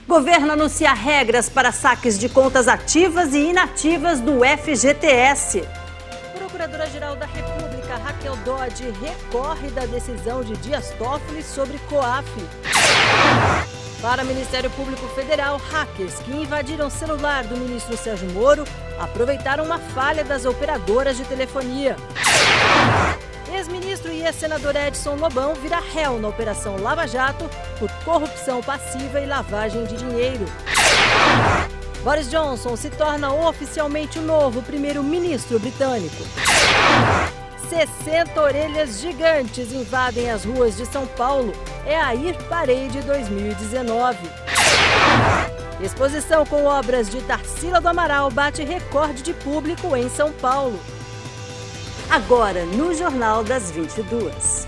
Governo anuncia regras para saques de contas ativas e inativas do FGTS. Procuradora-Geral da República, Raquel Dodge, recorre da decisão de Dias Toffoli sobre COAF. Para o Ministério Público Federal, hackers que invadiram o celular do ministro Sérgio Moro aproveitaram uma falha das operadoras de telefonia. Ex-ministro e ex-senador Edson Lobão vira réu na Operação Lava Jato por corrupção passiva e lavagem de dinheiro. Boris Johnson se torna oficialmente o novo primeiro-ministro britânico. 60 orelhas gigantes invadem as ruas de São Paulo. É a Ir Parade 2019. Exposição com obras de Tarsila do Amaral bate recorde de público em São Paulo. Agora, no Jornal das 22.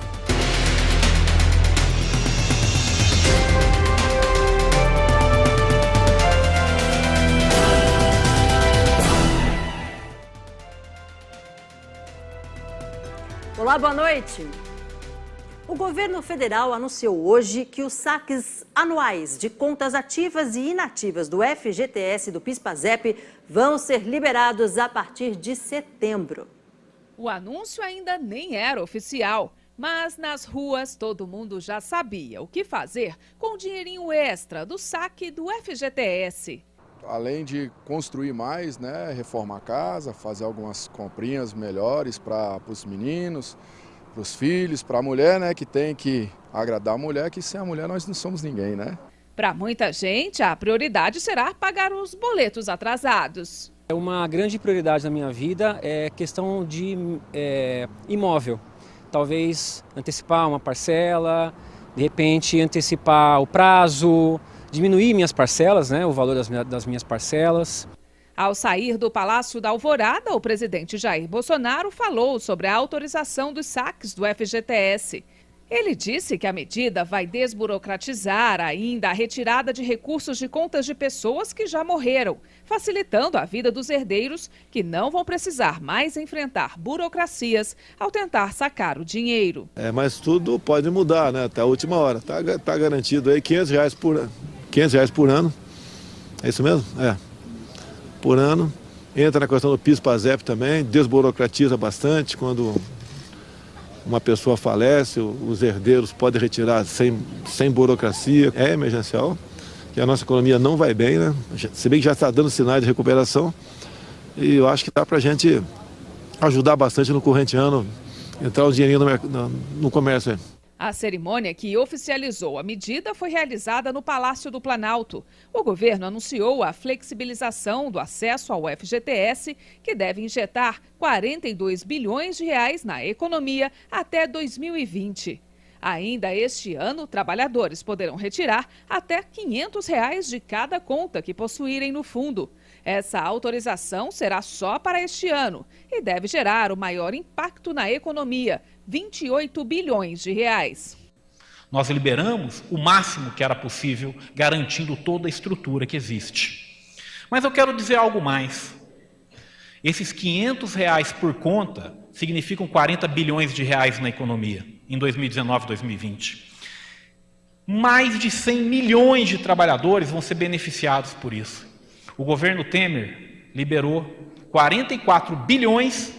Olá, boa noite. O governo federal anunciou hoje que os saques anuais de contas ativas e inativas do FGTS e do PIS/PASEP vão ser liberados a partir de setembro. O anúncio ainda nem era oficial, mas nas ruas todo mundo já sabia o que fazer com o dinheirinho extra do saque do FGTS. Além de construir mais, reformar a casa, fazer algumas comprinhas melhores para os meninos, para os filhos, para a mulher, que tem que agradar a mulher, que sem a mulher nós não somos ninguém, Para muita gente, a prioridade será pagar os boletos atrasados. Uma grande prioridade na minha vida é questão de imóvel. Talvez antecipar uma parcela, de repente antecipar o prazo, diminuir minhas parcelas, o valor das minhas parcelas. Ao sair do Palácio da Alvorada, o presidente Jair Bolsonaro falou sobre a autorização dos saques do FGTS. Ele disse que a medida vai desburocratizar ainda a retirada de recursos de contas de pessoas que já morreram, facilitando a vida dos herdeiros que não vão precisar mais enfrentar burocracias ao tentar sacar o dinheiro. Mas tudo pode mudar, até a última hora. Tá garantido aí R$500 por ano. É isso mesmo? Por ano. Entra na questão do PIS/PASEP também, desburocratiza bastante quando uma pessoa falece, os herdeiros podem retirar sem burocracia. É emergencial, que a nossa economia não vai bem, Se bem que já está dando sinais de recuperação. E eu acho que dá para a gente ajudar bastante no corrente ano, entrar um dinheirinho no comércio. A cerimônia que oficializou a medida foi realizada no Palácio do Planalto. O governo anunciou a flexibilização do acesso ao FGTS, que deve injetar 42 bilhões de reais na economia até 2020. Ainda este ano, trabalhadores poderão retirar até R$500 de cada conta que possuírem no fundo. Essa autorização será só para este ano e deve gerar o maior impacto na economia, 28 bilhões de reais. Nós liberamos o máximo que era possível, garantindo toda a estrutura que existe. Mas eu quero dizer algo mais. Esses R$500 por conta significam 40 bilhões de reais na economia, em 2019 e 2020. Mais de 100 milhões de trabalhadores vão ser beneficiados por isso. O governo Temer liberou 44 bilhões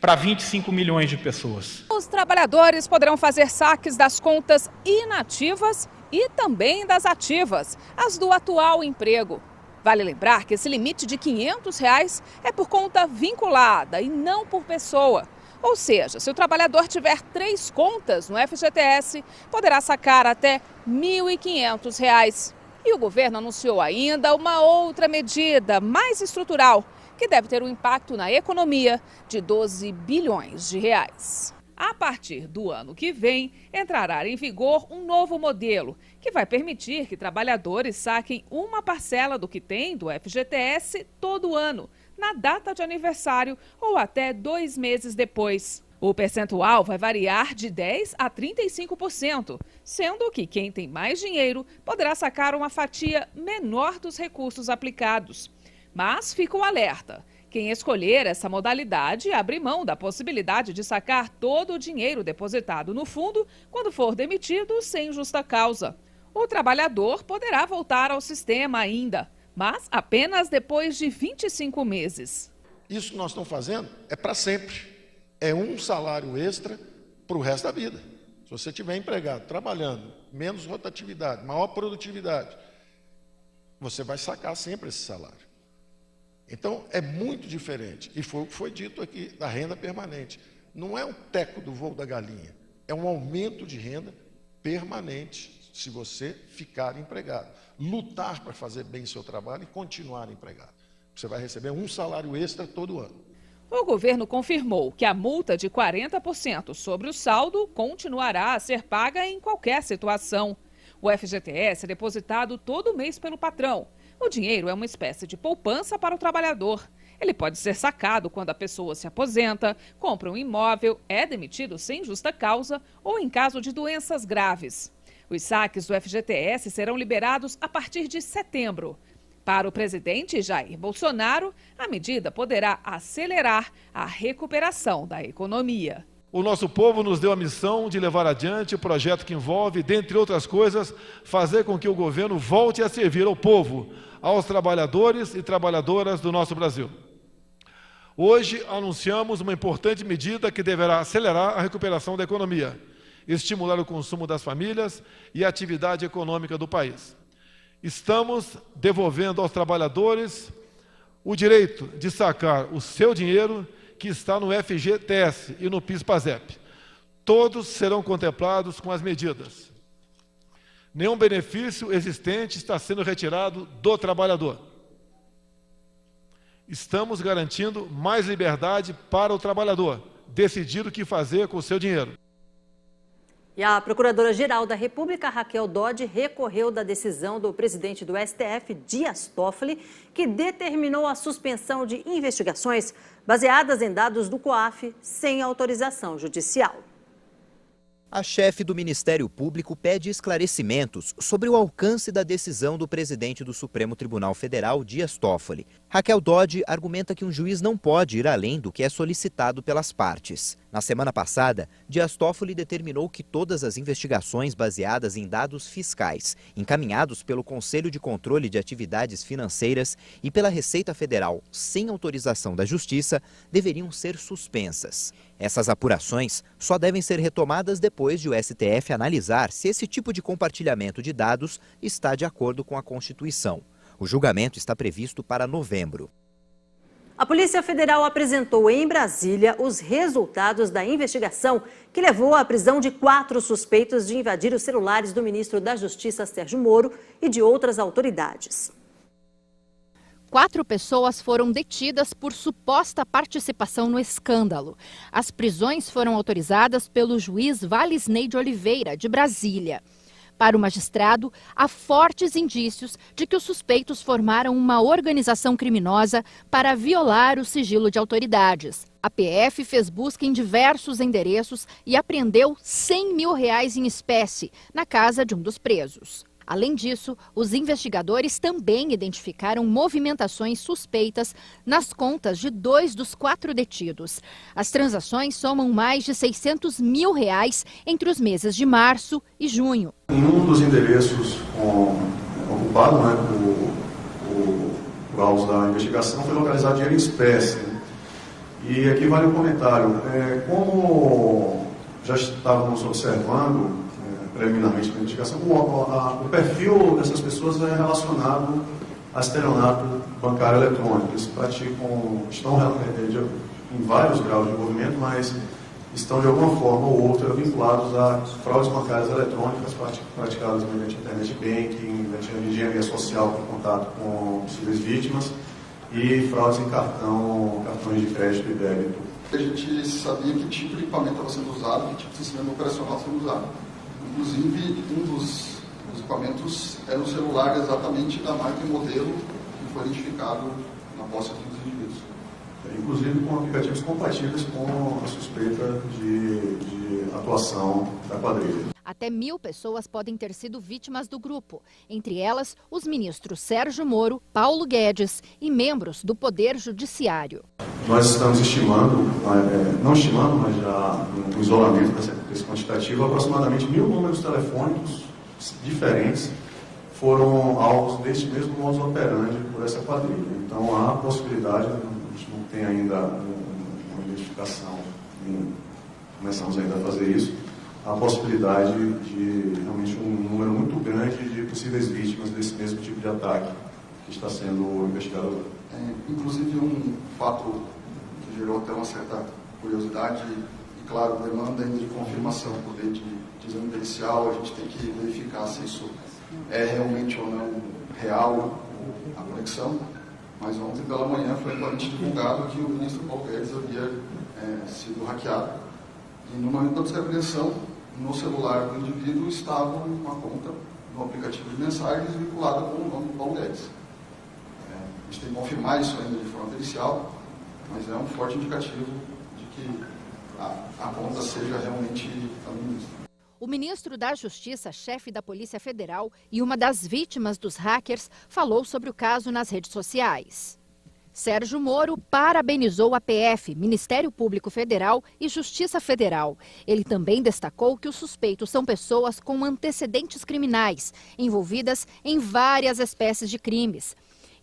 para 25 milhões de pessoas. Os trabalhadores poderão fazer saques das contas inativas e também das ativas, as do atual emprego. Vale lembrar que esse limite de R$500 é por conta vinculada e não por pessoa. Ou seja, se o trabalhador tiver 3 contas no FGTS, poderá sacar até R$1.500. E o governo anunciou ainda uma outra medida mais estrutural, que deve ter um impacto na economia de 12 bilhões de reais. A partir do ano que vem, entrará em vigor um novo modelo, que vai permitir que trabalhadores saquem uma parcela do que tem do FGTS todo ano, na data de aniversário ou até 2 meses depois. O percentual vai variar de 10% a 35%, sendo que quem tem mais dinheiro poderá sacar uma fatia menor dos recursos aplicados. Mas fica o alerta: quem escolher essa modalidade abre mão da possibilidade de sacar todo o dinheiro depositado no fundo quando for demitido sem justa causa. O trabalhador poderá voltar ao sistema ainda, mas apenas depois de 25 meses. Isso que nós estamos fazendo é para sempre. É um salário extra para o resto da vida. Se você estiver empregado, trabalhando, menos rotatividade, maior produtividade, você vai sacar sempre esse salário. Então, é muito diferente. E foi o que foi dito aqui, da renda permanente. Não é um teco do voo da galinha. É um aumento de renda permanente, se você ficar empregado. Lutar para fazer bem seu trabalho e continuar empregado. Você vai receber um salário extra todo ano. O governo confirmou que a multa de 40% sobre o saldo continuará a ser paga em qualquer situação. O FGTS é depositado todo mês pelo patrão. O dinheiro é uma espécie de poupança para o trabalhador. Ele pode ser sacado quando a pessoa se aposenta, compra um imóvel, é demitido sem justa causa ou em caso de doenças graves. Os saques do FGTS serão liberados a partir de setembro. Para o presidente Jair Bolsonaro, a medida poderá acelerar a recuperação da economia. O nosso povo nos deu a missão de levar adiante o projeto que envolve, dentre outras coisas, fazer com que o governo volte a servir ao povo, aos trabalhadores e trabalhadoras do nosso Brasil. Hoje anunciamos uma importante medida que deverá acelerar a recuperação da economia, estimular o consumo das famílias e a atividade econômica do país. Estamos devolvendo aos trabalhadores o direito de sacar o seu dinheiro que está no FGTS e no PIS/PASEP. Todos serão contemplados com as medidas. Nenhum benefício existente está sendo retirado do trabalhador. Estamos garantindo mais liberdade para o trabalhador decidir o que fazer com o seu dinheiro. E a Procuradora-Geral da República, Raquel Dodge, recorreu da decisão do presidente do STF, Dias Toffoli, que determinou a suspensão de investigações baseadas em dados do COAF sem autorização judicial. A chefe do Ministério Público pede esclarecimentos sobre o alcance da decisão do presidente do Supremo Tribunal Federal, Dias Toffoli. Raquel Dodge argumenta que um juiz não pode ir além do que é solicitado pelas partes. Na semana passada, Dias Toffoli determinou que todas as investigações baseadas em dados fiscais, encaminhados pelo Conselho de Controle de Atividades Financeiras e pela Receita Federal, sem autorização da Justiça, deveriam ser suspensas. Essas apurações só devem ser retomadas depois de o STF analisar se esse tipo de compartilhamento de dados está de acordo com a Constituição. O julgamento está previsto para novembro. A Polícia Federal apresentou em Brasília os resultados da investigação que levou à prisão de 4 suspeitos de invadir os celulares do ministro da Justiça, Sérgio Moro, e de outras autoridades. 4 pessoas foram detidas por suposta participação no escândalo. As prisões foram autorizadas pelo juiz Valisney de Oliveira, de Brasília. Para o magistrado, há fortes indícios de que os suspeitos formaram uma organização criminosa para violar o sigilo de autoridades. A PF fez busca em diversos endereços e apreendeu R$100 mil em espécie na casa de um dos presos. Além disso, os investigadores também identificaram movimentações suspeitas nas contas de 2 dos 4 detidos. As transações somam mais de R$600 mil entre os meses de março e junho. Em um dos endereços ocupado por alvos da investigação foi localizado dinheiro em espécie. E aqui vale um comentário. Como já estávamos observando preliminarmente na investigação, o perfil dessas pessoas é relacionado a estelionato bancário eletrônico. Eles estão em vários graus de envolvimento, mas estão de alguma forma ou outra vinculados a fraudes bancárias eletrônicas praticadas mediante internet banking, mediante engenharia social por contato com possíveis vítimas e fraudes em cartões de crédito e débito. A gente sabia que tipo de equipamento estava sendo usado, que tipo de sistema operacional estava sendo usado. Inclusive, um dos equipamentos era um celular exatamente da marca e modelo que foi identificado na posse dos indivíduos. Inclusive com aplicativos compatíveis com a suspeita de atuação da quadrilha. Até 1.000 pessoas podem ter sido vítimas do grupo, entre elas os ministros Sérgio Moro, Paulo Guedes e membros do Poder Judiciário. Nós estamos estimando, não estimando, mas já no isolamento desse quantitativo, aproximadamente 1.000 números telefônicos diferentes foram alvos deste mesmo modus operandi por essa quadrilha. Então há a possibilidade, a gente não tem ainda uma identificação, começamos ainda a fazer isso, há a possibilidade de realmente um número muito grande de possíveis vítimas desse mesmo tipo de ataque que está sendo investigado agora. Inclusive um fato que gerou até uma certa curiosidade e, claro, demanda ainda de confirmação por meio de exame pericial, a gente tem que verificar se isso é realmente ou não real a conexão, mas ontem pela manhã foi amplamente divulgado que o ministro Paulo Guedes havia sido hackeado. E no momento da desapreensão, no celular do indivíduo estava uma conta no aplicativo de mensagens vinculada com o nome do Paulo Guedes. A gente tem que confirmar isso ainda de forma pericial, mas é um forte indicativo de que a conta seja realmente a do ministro. O ministro da Justiça, chefe da Polícia Federal e uma das vítimas dos hackers, falou sobre o caso nas redes sociais. Sérgio Moro parabenizou a PF, Ministério Público Federal e Justiça Federal. Ele também destacou que os suspeitos são pessoas com antecedentes criminais, envolvidas em várias espécies de crimes.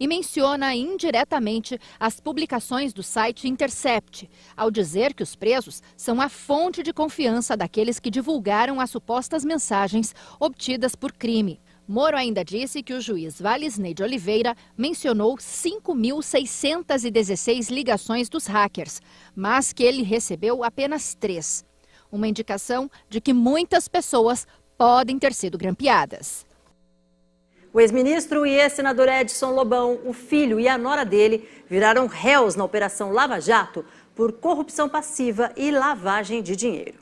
E menciona indiretamente as publicações do site Intercept, ao dizer que os presos são a fonte de confiança daqueles que divulgaram as supostas mensagens obtidas por crime. Moro ainda disse que o juiz Valisney de Oliveira mencionou 5.616 ligações dos hackers, mas que ele recebeu apenas 3. Uma indicação de que muitas pessoas podem ter sido grampeadas. O ex-ministro e ex-senador Edson Lobão, o filho e a nora dele, viraram réus na Operação Lava Jato por corrupção passiva e lavagem de dinheiro.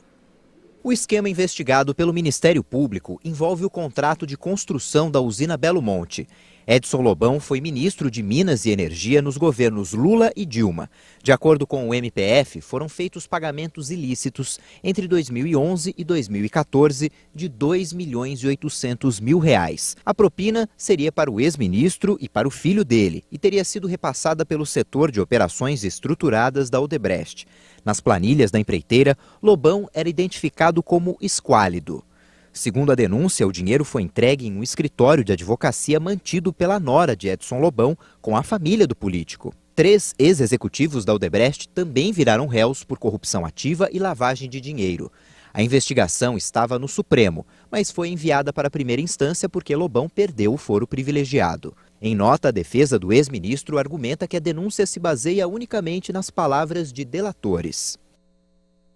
O esquema investigado pelo Ministério Público envolve o contrato de construção da usina Belo Monte. Edson Lobão foi ministro de Minas e Energia nos governos Lula e Dilma. De acordo com o MPF, foram feitos pagamentos ilícitos entre 2011 e 2014 de R$ 2.800.000. A propina seria para o ex-ministro e para o filho dele e teria sido repassada pelo setor de operações estruturadas da Odebrecht. Nas planilhas da empreiteira, Lobão era identificado como esquálido. Segundo a denúncia, o dinheiro foi entregue em um escritório de advocacia mantido pela nora de Edson Lobão com a família do político. 3 ex-executivos da Odebrecht também viraram réus por corrupção ativa e lavagem de dinheiro. A investigação estava no Supremo, mas foi enviada para a primeira instância porque Lobão perdeu o foro privilegiado. Em nota, a defesa do ex-ministro argumenta que a denúncia se baseia unicamente nas palavras de delatores.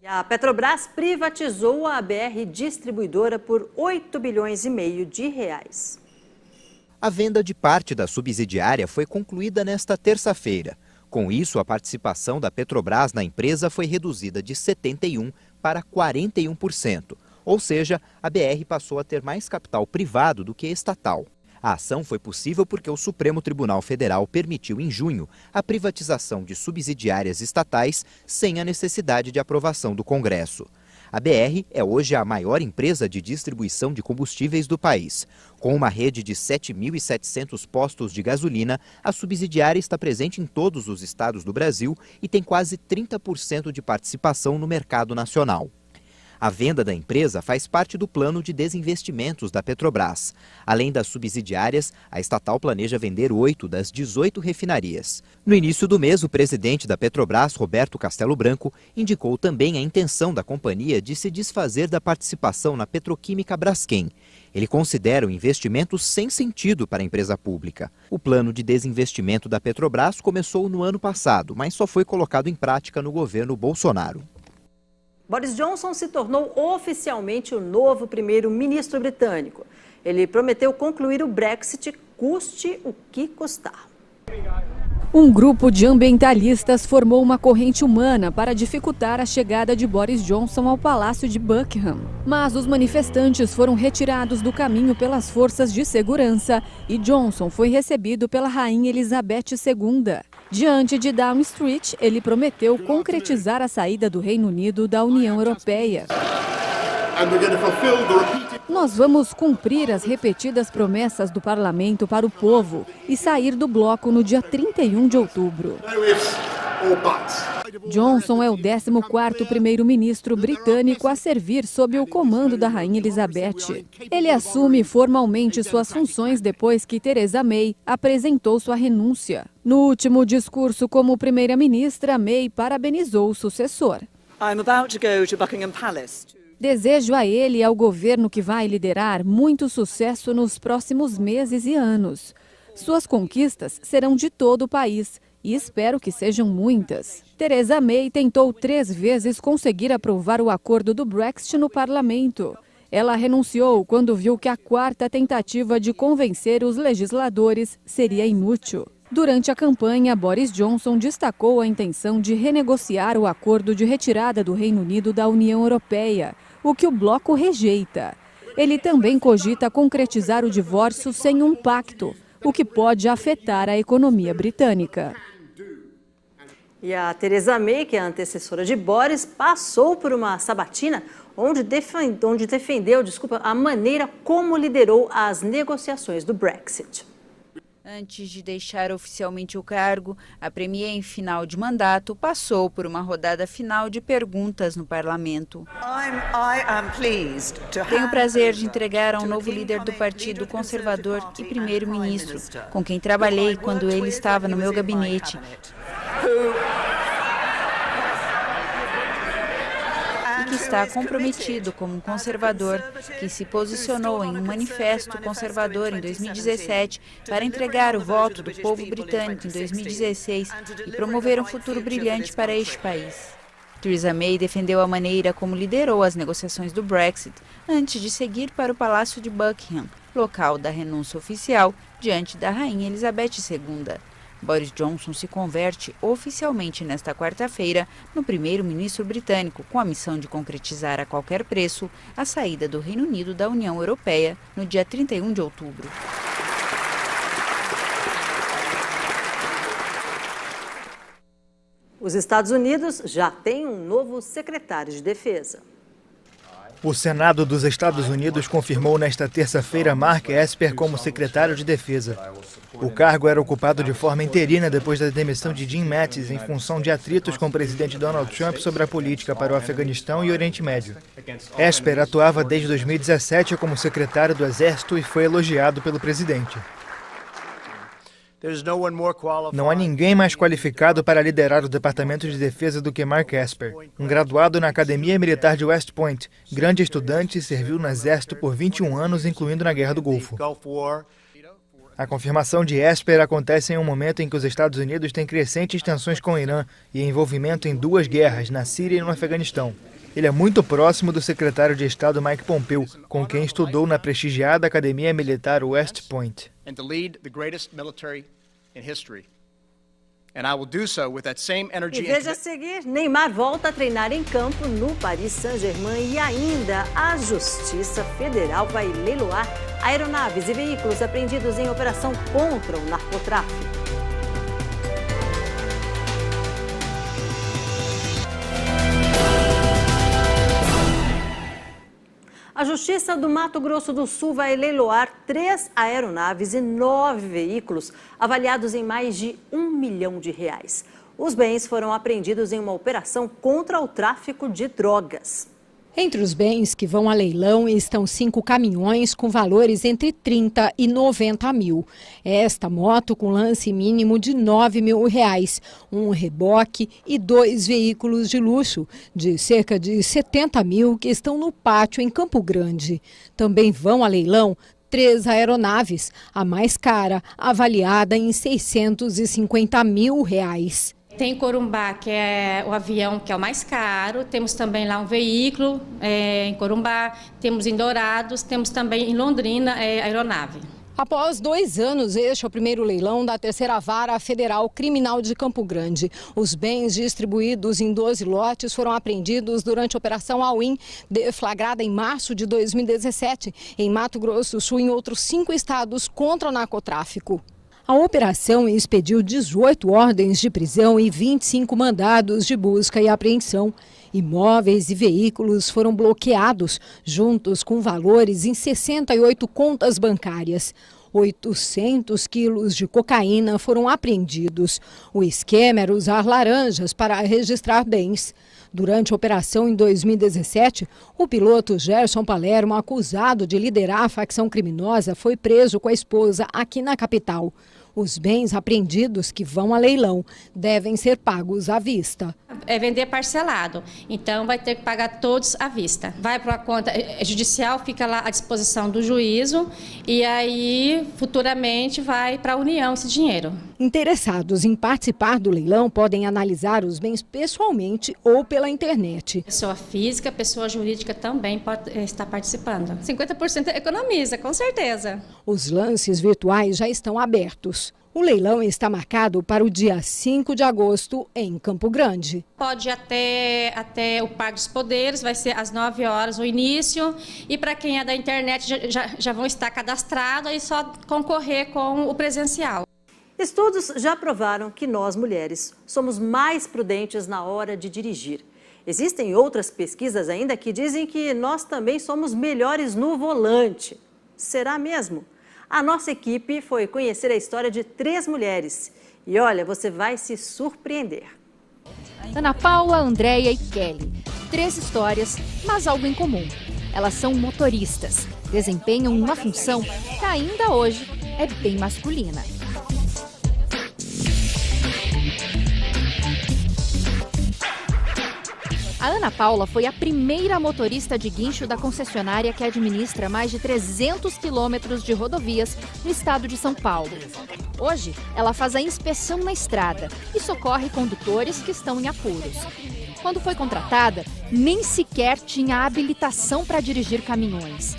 A Petrobras privatizou a BR Distribuidora por 8,5 bilhões de reais. A venda de parte da subsidiária foi concluída nesta terça-feira. Com isso, a participação da Petrobras na empresa foi reduzida de 71% para 41%. Ou seja, a BR passou a ter mais capital privado do que estatal. A ação foi possível porque o Supremo Tribunal Federal permitiu em junho a privatização de subsidiárias estatais sem a necessidade de aprovação do Congresso. A BR é hoje a maior empresa de distribuição de combustíveis do país. Com uma rede de 7.700 postos de gasolina, a subsidiária está presente em todos os estados do Brasil e tem quase 30% de participação no mercado nacional. A venda da empresa faz parte do plano de desinvestimentos da Petrobras. Além das subsidiárias, a estatal planeja vender 8 das 18 refinarias. No início do mês, o presidente da Petrobras, Roberto Castelo Branco, indicou também a intenção da companhia de se desfazer da participação na petroquímica Braskem. Ele considera o investimento sem sentido para a empresa pública. O plano de desinvestimento da Petrobras começou no ano passado, mas só foi colocado em prática no governo Bolsonaro. Boris Johnson se tornou oficialmente o novo primeiro-ministro britânico. Ele prometeu concluir o Brexit, custe o que custar. Um grupo de ambientalistas formou uma corrente humana para dificultar a chegada de Boris Johnson ao Palácio de Buckingham. Mas os manifestantes foram retirados do caminho pelas forças de segurança e Johnson foi recebido pela Rainha Elizabeth II. Diante de Downing Street, ele prometeu concretizar a saída do Reino Unido da União Europeia. Nós vamos cumprir as repetidas promessas do parlamento para o povo e sair do bloco no dia 31 de outubro. Johnson é o 14º primeiro-ministro britânico a servir sob o comando da Rainha Elizabeth. Ele assume formalmente suas funções depois que Theresa May apresentou sua renúncia. No último discurso como primeira-ministra, May parabenizou o sucessor. I'm about to go to Buckingham Palace. Desejo a ele e ao governo que vai liderar muito sucesso nos próximos meses e anos. Suas conquistas serão de todo o país e espero que sejam muitas. Theresa May tentou 3 vezes conseguir aprovar o acordo do Brexit no parlamento. Ela renunciou quando viu que a 4ª tentativa de convencer os legisladores seria inútil. Durante a campanha, Boris Johnson destacou a intenção de renegociar o acordo de retirada do Reino Unido da União Europeia, o que o bloco rejeita. Ele também cogita concretizar o divórcio sem um pacto, o que pode afetar a economia britânica. E a Theresa May, que é a antecessora de Boris, passou por uma sabatina onde defendeu a maneira como liderou as negociações do Brexit. Antes de deixar oficialmente o cargo, a premier em final de mandato passou por uma rodada final de perguntas no parlamento. Tenho o prazer de entregar ao novo líder do Partido Conservador e primeiro-ministro, com quem trabalhei quando ele estava no meu gabinete, e que está comprometido como um conservador, que se posicionou em um manifesto conservador em 2017 para entregar o voto do povo britânico em 2016 e promover um futuro brilhante para este país. Theresa May defendeu a maneira como liderou as negociações do Brexit antes de seguir para o Palácio de Buckingham, local da renúncia oficial diante da Rainha Elizabeth II. Boris Johnson se converte oficialmente nesta quarta-feira no primeiro-ministro britânico, com a missão de concretizar a qualquer preço a saída do Reino Unido da União Europeia no dia 31 de outubro. Os Estados Unidos já têm um novo secretário de Defesa. O Senado dos Estados Unidos confirmou nesta terça-feira Mark Esper como secretário de Defesa. O cargo era ocupado de forma interina depois da demissão de Jim Mattis em função de atritos com o presidente Donald Trump sobre a política para o Afeganistão e Oriente Médio. Esper atuava desde 2017 como secretário do Exército e foi elogiado pelo presidente. Não há ninguém mais qualificado para liderar o Departamento de Defesa do que Mark Esper, um graduado na Academia Militar de West Point, grande estudante e serviu no Exército por 21 anos, incluindo na Guerra do Golfo. A confirmação de Esper acontece em um momento em que os Estados Unidos têm crescentes tensões com o Irã e envolvimento em 2 guerras, na Síria e no Afeganistão. Ele é muito próximo do secretário de Estado Mike Pompeo, com quem estudou na prestigiada Academia Militar West Point. E veja a seguir, Neymar volta a treinar em campo no Paris Saint-Germain e ainda a Justiça Federal vai leiloar aeronaves e veículos apreendidos em operação contra o narcotráfico. A Justiça do Mato Grosso do Sul vai leiloar 3 aeronaves e 9 veículos avaliados em mais de R$1 milhão. Os bens foram apreendidos em uma operação contra o tráfico de drogas. Entre os bens que vão a leilão estão 5 caminhões com valores entre 30 e 90 mil. Esta moto com lance mínimo de R$9 mil, um reboque e 2 veículos de luxo de cerca de 70 mil que estão no pátio em Campo Grande. Também vão a leilão 3 aeronaves, a mais cara, avaliada em R$650 mil. Tem Corumbá, que é o avião que é o mais caro, temos também lá um veículo em Corumbá, temos em Dourados, temos também em Londrina a aeronave. Após 2 anos, este é o primeiro leilão da 3ª Vara Federal Criminal de Campo Grande. Os bens distribuídos em 12 lotes foram apreendidos durante a Operação All-In, deflagrada em março de 2017, em Mato Grosso do Sul e em outros 5 estados contra o narcotráfico. A operação expediu 18 ordens de prisão e 25 mandados de busca e apreensão. Imóveis e veículos foram bloqueados, juntos com valores em 68 contas bancárias. 800 quilos de cocaína foram apreendidos. O esquema era usar laranjas para registrar bens. Durante a operação em 2017, o piloto Gerson Palermo, acusado de liderar a facção criminosa, foi preso com a esposa aqui na capital. Os bens apreendidos, que vão a leilão, devem ser pagos à vista. É vender parcelado, então vai ter que pagar todos à vista. Vai para a conta judicial, fica lá à disposição do juízo e aí futuramente vai para a União esse dinheiro. Interessados em participar do leilão podem analisar os bens pessoalmente ou pela internet. Pessoa física, pessoa jurídica também pode estar participando. 50% economiza, com certeza. Os lances virtuais já estão abertos. O leilão está marcado para o dia 5 de agosto em Campo Grande. Pode ir até o Parque dos Poderes, vai ser às 9 horas o início. E para quem é da internet já vão estar cadastrados, aí só concorrer com o presencial. Estudos já provaram que nós, mulheres, somos mais prudentes na hora de dirigir. Existem outras pesquisas ainda que dizem que nós também somos melhores no volante. Será mesmo? A nossa equipe foi conhecer a história de 3 mulheres. E olha, você vai se surpreender. Ana Paula, Andréia e Kelly. 3 histórias, mas algo em comum. Elas são motoristas. Desempenham uma função que ainda hoje é bem masculina. A Ana Paula foi a primeira motorista de guincho da concessionária que administra mais de 300 quilômetros de rodovias no estado de São Paulo. Hoje, ela faz a inspeção na estrada e socorre condutores que estão em apuros. Quando foi contratada, nem sequer tinha habilitação para dirigir caminhões.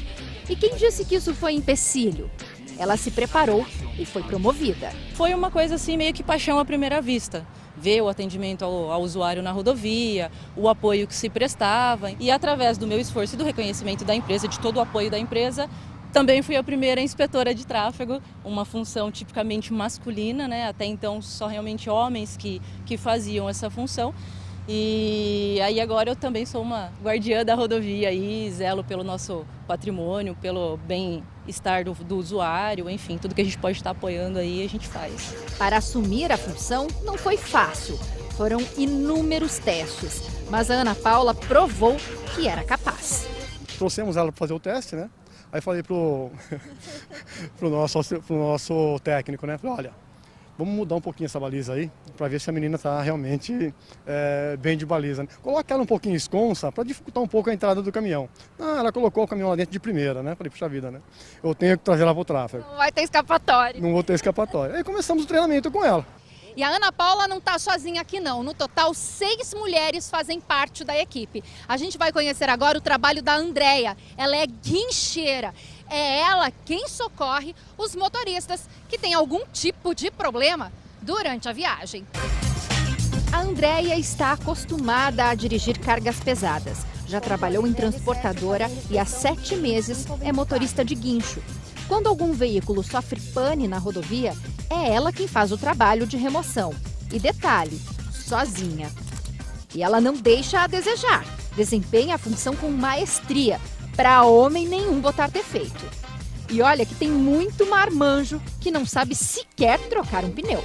E quem disse que isso foi empecilho? Ela se preparou e foi promovida. Foi uma coisa assim meio que paixão à primeira vista. Ver o atendimento ao usuário na rodovia, o apoio que se prestava. E através do meu esforço e do reconhecimento da empresa, de todo o apoio da empresa, também fui a primeira inspetora de tráfego, uma função tipicamente masculina, né? Até então só realmente homens que faziam essa função. E aí agora eu também sou uma guardiã da rodovia e zelo pelo nosso patrimônio, pelo bem-estar do usuário, enfim, tudo que a gente pode estar apoiando aí a gente faz. Para assumir a função não foi fácil, foram inúmeros testes, mas a Ana Paula provou que era capaz. Trouxemos ela para fazer o teste, né? Aí falei pro nosso técnico, né? Falei, olha, vamos mudar um pouquinho essa baliza aí, para ver se a menina está realmente bem de baliza. Né? Coloca ela um pouquinho esconsa, para dificultar um pouco a entrada do caminhão. Ah, ela colocou o caminhão lá dentro de primeira, né? Falei, puxa vida, né? Eu tenho que trazer ela para o tráfego. Não vai ter escapatória. Não vou ter escapatória. Aí começamos o treinamento com ela. E a Ana Paula não está sozinha aqui não. No total, 6 mulheres fazem parte da equipe. A gente vai conhecer agora o trabalho da Andréia. Ela é guincheira. É ela quem socorre os motoristas que têm algum tipo de problema durante a viagem. A Andréia está acostumada a dirigir cargas pesadas. Já trabalhou em transportadora e há 7 meses é motorista de guincho. Quando algum veículo sofre pane na rodovia, é ela quem faz o trabalho de remoção. E detalhe, sozinha. E ela não deixa a desejar. Desempenha a função com maestria, para homem nenhum botar defeito. E olha que tem muito marmanjo que não sabe sequer trocar um pneu.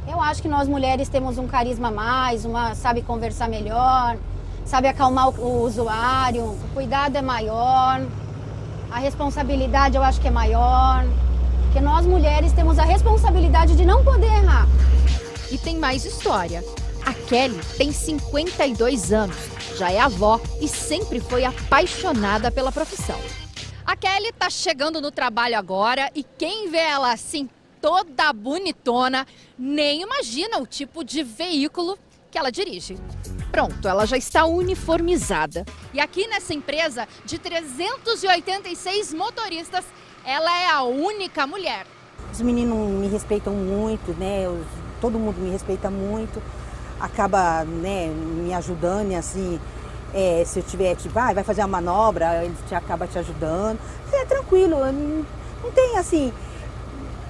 Eu acho que nós mulheres temos um carisma a mais, sabe conversar melhor, sabe acalmar o usuário, o cuidado é maior. A responsabilidade eu acho que é maior, porque nós mulheres temos a responsabilidade de não poder errar. E tem mais história. A Kelly tem 52 anos, já é avó e sempre foi apaixonada pela profissão. A Kelly tá chegando no trabalho agora e quem vê ela assim, toda bonitona, nem imagina o tipo de veículo que ela dirige. Pronto, ela já está uniformizada. E aqui nessa empresa, de 386 motoristas, ela é a única mulher. Os meninos me respeitam muito, né? Todo mundo me respeita muito. Acaba, né, me ajudando, e assim, se eu tiver, vai fazer uma manobra, ele acaba te ajudando. É tranquilo, não tem assim,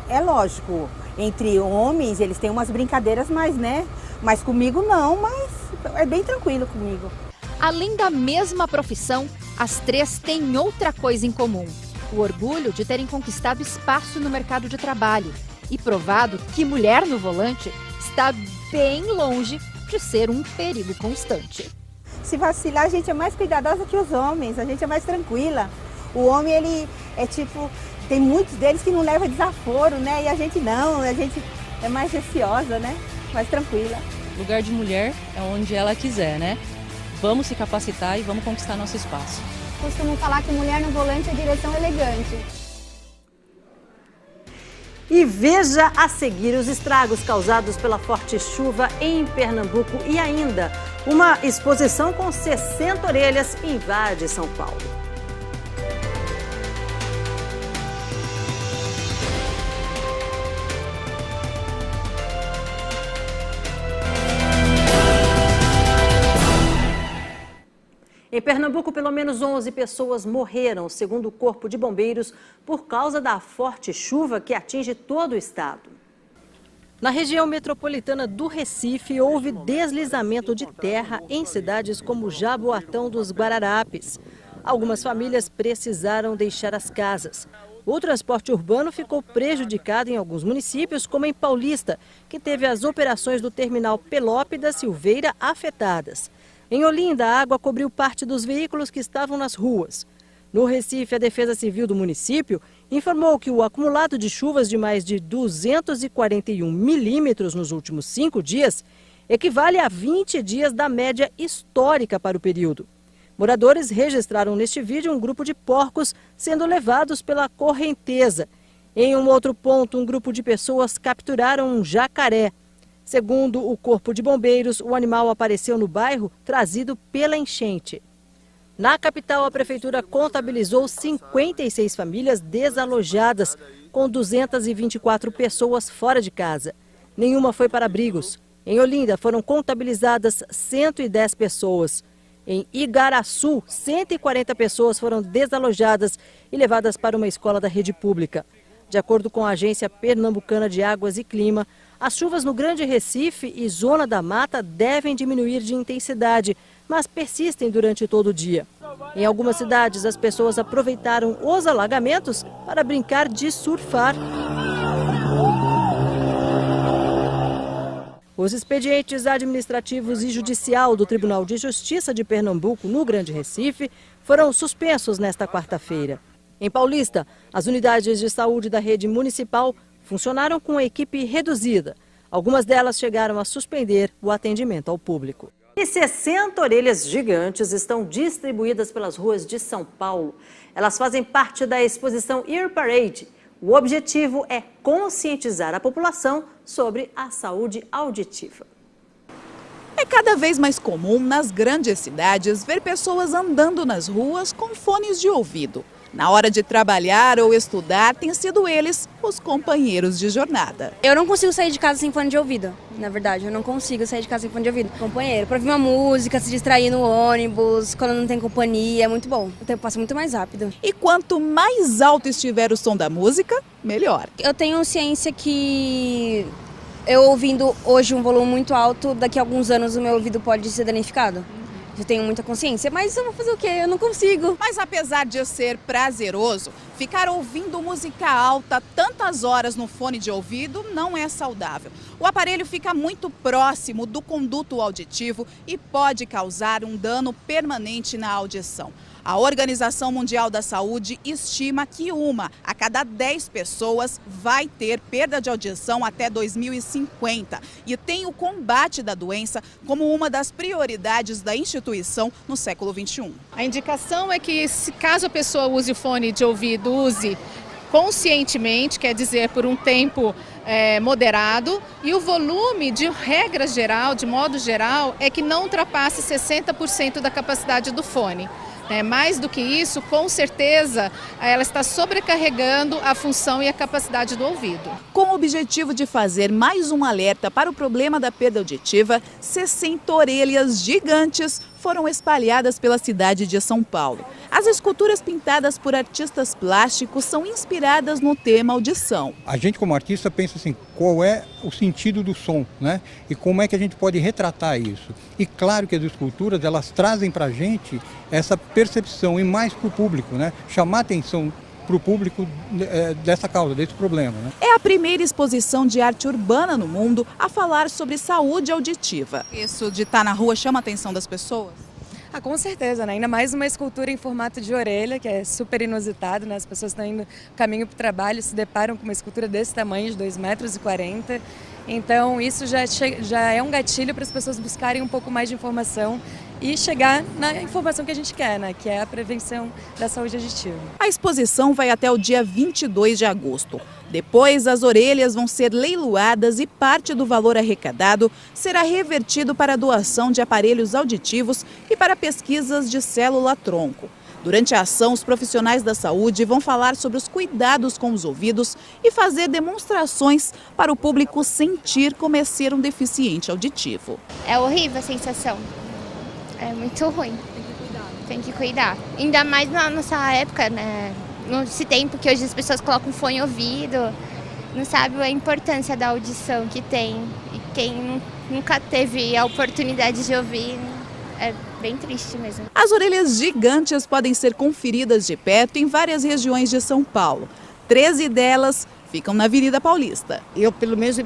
é lógico, entre homens eles têm umas brincadeiras mais, né? Mas comigo não, mas é bem tranquilo comigo. Além da mesma profissão, as 3 têm outra coisa em comum. O orgulho de terem conquistado espaço no mercado de trabalho e provado que mulher no volante está bem longe de ser um perigo constante. Se vacilar, a gente é mais cuidadosa que os homens, a gente é mais tranquila. O homem, ele é tipo, tem muitos deles que não levam desaforo, né? E a gente não, a gente é mais receosa, né? Mais tranquila. Lugar de mulher é onde ela quiser, né? Vamos se capacitar e vamos conquistar nosso espaço. Costumo falar que mulher no volante é direção elegante. E veja a seguir os estragos causados pela forte chuva em Pernambuco e ainda uma exposição com 60 orelhas invade São Paulo. Em Pernambuco, pelo menos 11 pessoas morreram, segundo o Corpo de Bombeiros, por causa da forte chuva que atinge todo o estado. Na região metropolitana do Recife, houve deslizamento de terra em cidades como Jaboatão dos Guararapes. Algumas famílias precisaram deixar as casas. O transporte urbano ficou prejudicado em alguns municípios, como em Paulista, que teve as operações do terminal Pelope da Silveira afetadas. Em Olinda, a água cobriu parte dos veículos que estavam nas ruas. No Recife, a Defesa Civil do município informou que o acumulado de chuvas de mais de 241 milímetros nos últimos 5 dias equivale a 20 dias da média histórica para o período. Moradores registraram neste vídeo um grupo de porcos sendo levados pela correnteza. Em um outro ponto, um grupo de pessoas capturaram um jacaré. Segundo o Corpo de Bombeiros, o animal apareceu no bairro trazido pela enchente. Na capital, a prefeitura contabilizou 56 famílias desalojadas, com 224 pessoas fora de casa. Nenhuma foi para abrigos. Em Olinda, foram contabilizadas 110 pessoas. Em Igaraçu, 140 pessoas foram desalojadas e levadas para uma escola da rede pública. De acordo com a Agência Pernambucana de Águas e Clima, as chuvas no Grande Recife e Zona da Mata devem diminuir de intensidade, mas persistem durante todo o dia. Em algumas cidades, as pessoas aproveitaram os alagamentos para brincar de surfar. Os expedientes administrativos e judicial do Tribunal de Justiça de Pernambuco, no Grande Recife, foram suspensos nesta quarta-feira. Em Paulista, as unidades de saúde da rede municipal funcionaram com a equipe reduzida. Algumas delas chegaram a suspender o atendimento ao público. E 60 orelhas gigantes estão distribuídas pelas ruas de São Paulo. Elas fazem parte da exposição Ear Parade. O objetivo é conscientizar a população sobre a saúde auditiva. É cada vez mais comum nas grandes cidades ver pessoas andando nas ruas com fones de ouvido. Na hora de trabalhar ou estudar, têm sido eles os companheiros de jornada. Eu não consigo sair de casa sem fone de ouvido, na verdade. Eu não consigo sair de casa sem fone de ouvido. Companheiro, para ouvir uma música, se distrair no ônibus, quando não tem companhia, é muito bom. O tempo passa muito mais rápido. E quanto mais alto estiver o som da música, melhor. Eu tenho ciência que eu ouvindo hoje um volume muito alto, daqui a alguns anos o meu ouvido pode ser danificado. Eu tenho muita consciência, mas eu vou fazer o quê? Eu não consigo. Mas apesar de ser prazeroso, ficar ouvindo música alta tantas horas no fone de ouvido não é saudável. O aparelho fica muito próximo do conduto auditivo e pode causar um dano permanente na audição. A Organização Mundial da Saúde estima que 1 a cada 10 pessoas vai ter perda de audição até 2050 e tem o combate da doença como uma das prioridades da instituição no século XXI. A indicação é que, se caso a pessoa use o fone de ouvido, use conscientemente, quer dizer, por um tempo moderado, e o volume, de regra geral, de modo geral, é que não ultrapasse 60% da capacidade do fone. Mais do que isso, com certeza, ela está sobrecarregando a função e a capacidade do ouvido. Com o objetivo de fazer mais um alerta para o problema da perda auditiva, 60 orelhas gigantes foram espalhadas pela cidade de São Paulo. As esculturas pintadas por artistas plásticos são inspiradas no tema audição. A gente, como artista, pensa assim, qual é o sentido do som, né? E como é que a gente pode retratar isso. E claro que as esculturas, elas trazem para a gente essa percepção e mais para o público, né? Chamar a atenção para o público dessa causa, desse problema, né? É a primeira exposição de arte urbana no mundo a falar sobre saúde auditiva. Isso de estar na rua chama a atenção das pessoas? Ah, com certeza, né? Ainda mais uma escultura em formato de orelha, que é super inusitado, né? As pessoas estão indo caminho para o trabalho, se deparam com uma escultura desse tamanho, de 2,40 m. Então, isso já é um gatilho para as pessoas buscarem um pouco mais de informação e chegar na informação que a gente quer, né? Que é a prevenção da saúde auditiva. A exposição vai até o dia 22 de agosto. Depois, as orelhas vão ser leiloadas e parte do valor arrecadado será revertido para a doação de aparelhos auditivos e para pesquisas de célula-tronco. Durante a ação, os profissionais da saúde vão falar sobre os cuidados com os ouvidos e fazer demonstrações para o público sentir como é ser um deficiente auditivo. É horrível a sensação. É muito ruim. Tem que cuidar. Ainda mais na nossa época, né? Nesse tempo que hoje as pessoas colocam fone no ouvido, não sabe a importância da audição que tem. E quem nunca teve a oportunidade de ouvir, é bem triste mesmo. As orelhas gigantes podem ser conferidas de perto em várias regiões de São Paulo. 13 delas ficam na Avenida Paulista. Eu, pelo menos,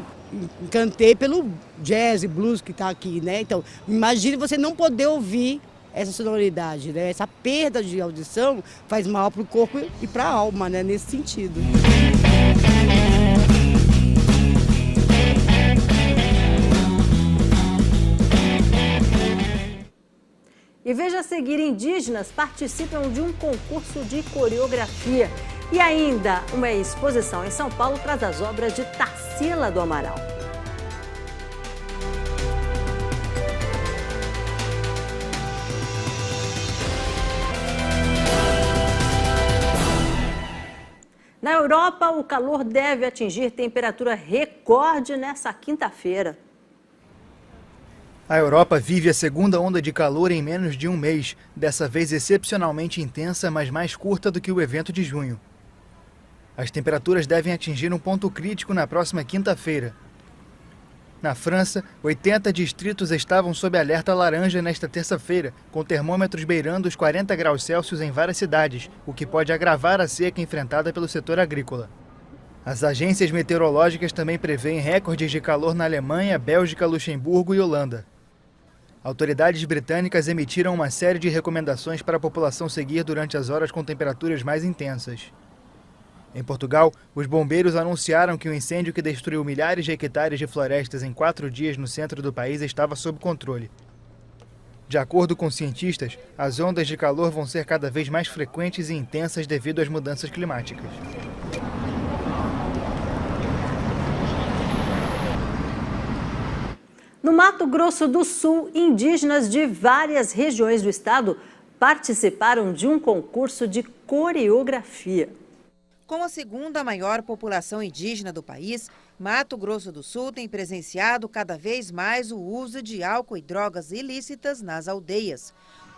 encantei pelo jazz e blues que está aqui, né? Então, imagine você não poder ouvir essa sonoridade, né? Essa perda de audição faz mal para o corpo e para a alma, né? Nesse sentido. E veja a seguir, indígenas participam de um concurso de coreografia. E ainda, uma exposição em São Paulo traz as obras de Tarsila do Amaral. Na Europa, o calor deve atingir temperatura recorde nessa quinta-feira. A Europa vive a segunda onda de calor em menos de um mês, dessa vez excepcionalmente intensa, mas mais curta do que o evento de junho. As temperaturas devem atingir um ponto crítico na próxima quinta-feira. Na França, 80 distritos estavam sob alerta laranja nesta terça-feira, com termômetros beirando os 40 graus Celsius em várias cidades, o que pode agravar a seca enfrentada pelo setor agrícola. As agências meteorológicas também prevêem recordes de calor na Alemanha, Bélgica, Luxemburgo e Holanda. Autoridades britânicas emitiram uma série de recomendações para a população seguir durante as horas com temperaturas mais intensas. Em Portugal, os bombeiros anunciaram que o incêndio que destruiu milhares de hectares de florestas em 4 dias no centro do país estava sob controle. De acordo com cientistas, as ondas de calor vão ser cada vez mais frequentes e intensas devido às mudanças climáticas. No Mato Grosso do Sul, indígenas de várias regiões do estado participaram de um concurso de coreografia. Com a segunda maior população indígena do país, Mato Grosso do Sul tem presenciado cada vez mais o uso de álcool e drogas ilícitas nas aldeias.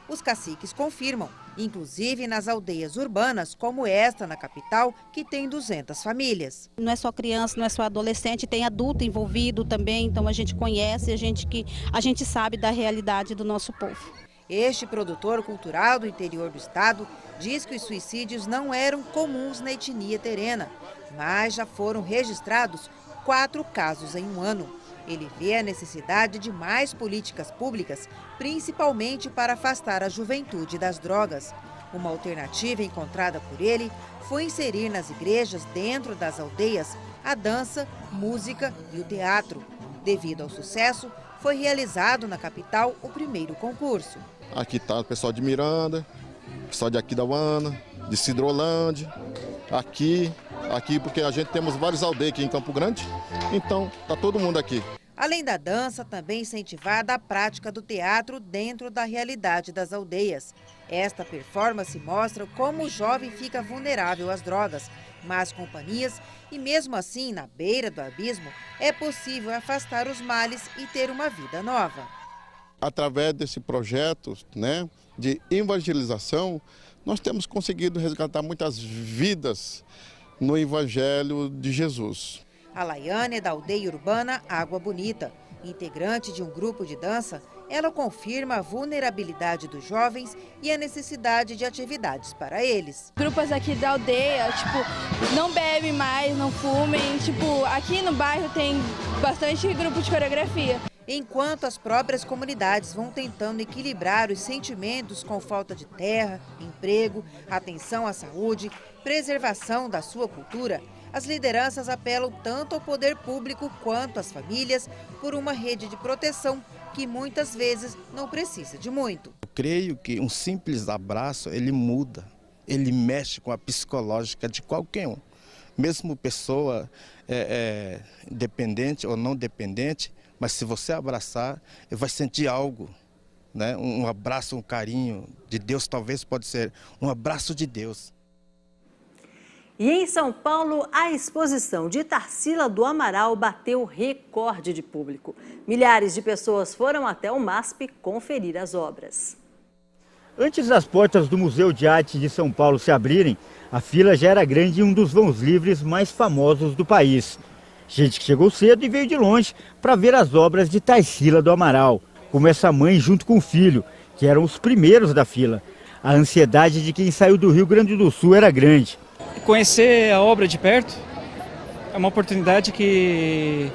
Os caciques confirmam, inclusive nas aldeias urbanas, como esta na capital, que tem 200 famílias. Não é só criança, não é só adolescente, tem adulto envolvido também, então a gente conhece, a gente sabe da realidade do nosso povo. Este produtor cultural do interior do estado diz que os suicídios não eram comuns na etnia terena, mas já foram registrados 4 casos em um ano. Ele vê a necessidade de mais políticas públicas, principalmente para afastar a juventude das drogas. Uma alternativa encontrada por ele foi inserir nas igrejas, dentro das aldeias, a dança, música e o teatro. Devido ao sucesso, foi realizado na capital o primeiro concurso. Aqui está o pessoal de Miranda, o pessoal de Aquidauana, de Cidrolândia, aqui porque a gente temos várias aldeias aqui em Campo Grande, então está todo mundo aqui. Além da dança, também incentivada a prática do teatro dentro da realidade das aldeias. Esta performance mostra como o jovem fica vulnerável às drogas, más companhias e mesmo assim, na beira do abismo, é possível afastar os males e ter uma vida nova. Através desse projeto, de evangelização, nós temos conseguido resgatar muitas vidas no Evangelho de Jesus. A Laiane é da aldeia urbana Água Bonita. Integrante de um grupo de dança, ela confirma a vulnerabilidade dos jovens e a necessidade de atividades para eles. Grupos aqui da aldeia, não bebem mais, não fumem. Aqui no bairro tem bastante grupo de coreografia. Enquanto as próprias comunidades vão tentando equilibrar os sentimentos com falta de terra, emprego, atenção à saúde, preservação da sua cultura, as lideranças apelam tanto ao poder público quanto às famílias por uma rede de proteção que muitas vezes não precisa de muito. Eu creio que um simples abraço, ele muda, ele mexe com a psicológica de qualquer um. Mesmo pessoa dependente ou não dependente, mas se você abraçar, vai sentir algo, né? Um abraço, um carinho de Deus, talvez pode ser um abraço de Deus. E em São Paulo, a exposição de Tarsila do Amaral bateu recorde de público. Milhares de pessoas foram até o MASP conferir as obras. Antes das portas do Museu de Arte de São Paulo se abrirem, a fila já era grande em um dos vãos livres mais famosos do país. Gente que chegou cedo e veio de longe para ver as obras de Tarsila do Amaral, como essa mãe junto com o filho, que eram os primeiros da fila. A ansiedade de quem saiu do Rio Grande do Sul era grande. Conhecer a obra de perto é uma oportunidade que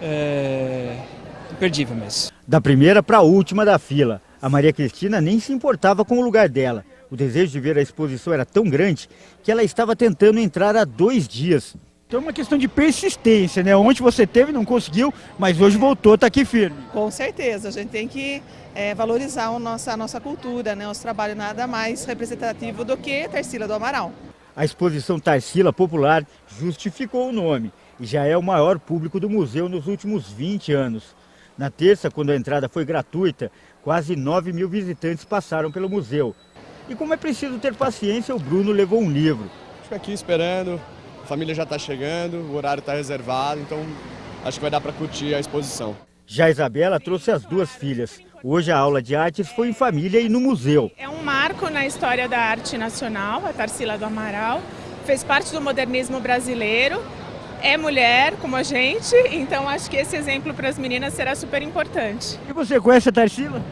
é imperdível mesmo. Da primeira para a última da fila, a Maria Cristina nem se importava com o lugar dela. O desejo de ver a exposição era tão grande que ela estava tentando entrar há 2 dias. Então é uma questão de persistência, né? Ontem você teve, não conseguiu, mas hoje voltou, está aqui firme. Com certeza, a gente tem que valorizar a nossa cultura, né? Nosso trabalho nada mais representativo do que Tarsila do Amaral. A exposição Tarsila Popular justificou o nome e já é o maior público do museu nos últimos 20 anos. Na terça, quando a entrada foi gratuita, quase 9.000 visitantes passaram pelo museu. E como é preciso ter paciência, o Bruno levou um livro. Fico aqui esperando, a família já está chegando, o horário está reservado, então acho que vai dar para curtir a exposição. Já a Isabela trouxe as 2 filhas. Hoje a aula de artes foi em família e no museu. É um marco na história da arte nacional, a Tarsila do Amaral. Fez parte do modernismo brasileiro, é mulher como a gente, então acho que esse exemplo para as meninas será super importante. E você conhece a Tarsila?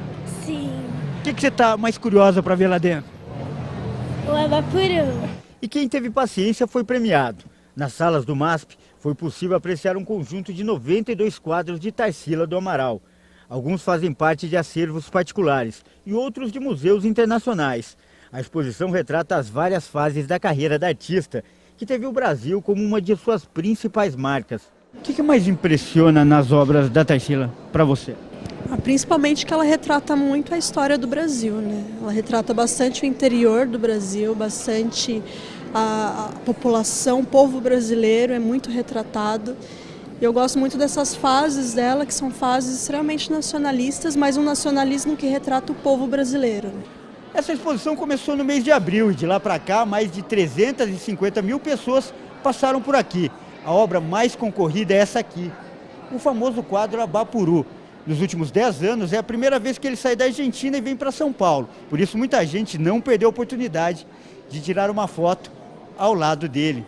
Sim. O que você está mais curiosa para ver lá dentro? O Abapuru. E quem teve paciência foi premiado. Nas salas do MASP foi possível apreciar um conjunto de 92 quadros de Tarsila do Amaral. Alguns fazem parte de acervos particulares e outros de museus internacionais. A exposição retrata as várias fases da carreira da artista, que teve o Brasil como uma de suas principais marcas. O que mais impressiona nas obras da Tarsila para você? Principalmente que ela retrata muito a história do Brasil, né? Ela retrata bastante o interior do Brasil, bastante a população, o povo brasileiro é muito retratado. Eu gosto muito dessas fases dela, que são fases extremamente nacionalistas, mas um nacionalismo que retrata o povo brasileiro. Essa exposição começou no mês de abril e de lá para cá mais de 350.000 pessoas passaram por aqui. A obra mais concorrida é essa aqui, o famoso quadro Abapuru. Nos últimos 10 anos é a primeira vez que ele sai da Argentina e vem para São Paulo. Por isso muita gente não perdeu a oportunidade de tirar uma foto ao lado dele.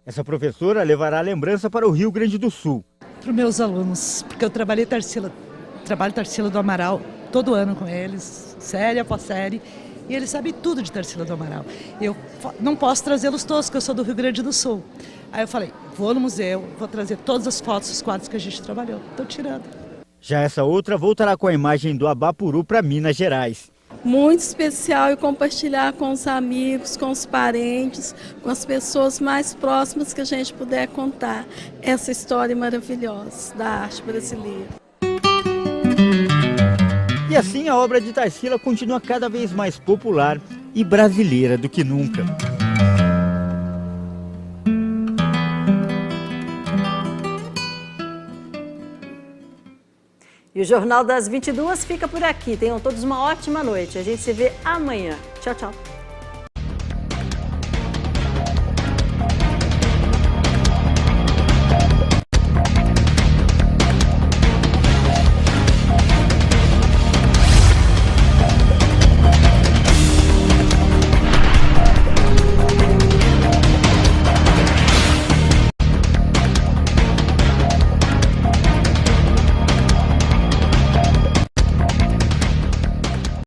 Essa professora levará a lembrança para o Rio Grande do Sul. Para os meus alunos, porque eu trabalho Tarsila do Amaral todo ano com eles, série após série, e eles sabem tudo de Tarsila do Amaral. Eu não posso trazê-los todos, porque eu sou do Rio Grande do Sul. Aí eu falei, vou no museu, vou trazer todas as fotos, os quadros que a gente trabalhou. Estou tirando. Já essa outra voltará com a imagem do Abapuru para Minas Gerais. Muito especial e compartilhar com os amigos, com os parentes, com as pessoas mais próximas que a gente puder contar essa história maravilhosa da arte brasileira. E assim a obra de Tarsila continua cada vez mais popular e brasileira do que nunca. E o Jornal das 22 fica por aqui. Tenham todos uma ótima noite. A gente se vê amanhã. Tchau, tchau.